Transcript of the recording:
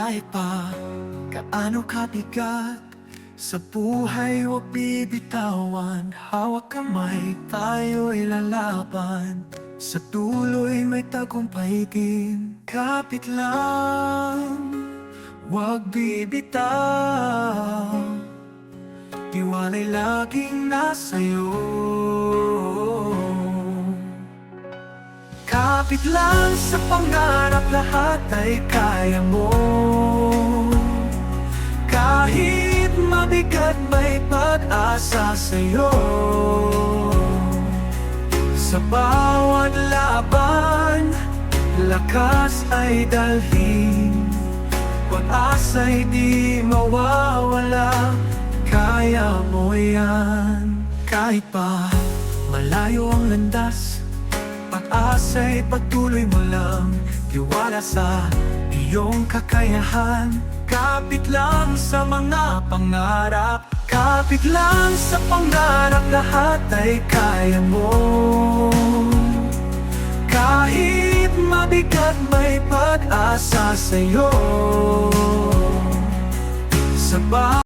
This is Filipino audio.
Kahit pa gaano kabigat sa buhay, huwag bibitawan. Hawak kamay, tayo'y lalaban. Sa tuloy may tagumpay din. Kapit lang, huwag bibitaw. Tiwala'y laging nasa'yo. Kapit lang sa pangarap, lahat ay kaya mo. Kahit mabigat, may pag-asa sa'yo. Sa bawat laban, lakas ay dalhin. Pag-asa'y di mawawala, kaya mo yan. Kahit pa malayo ang landas, pag-asa'y pagtuloy mo lang. Tiwala sa iyong kakayahan. Kapit lang sa mga pangarap. Kapit lang sa pangarap, lahat ay kaya mo. Kahit mabigat, may pag-asa sa'yo. Sa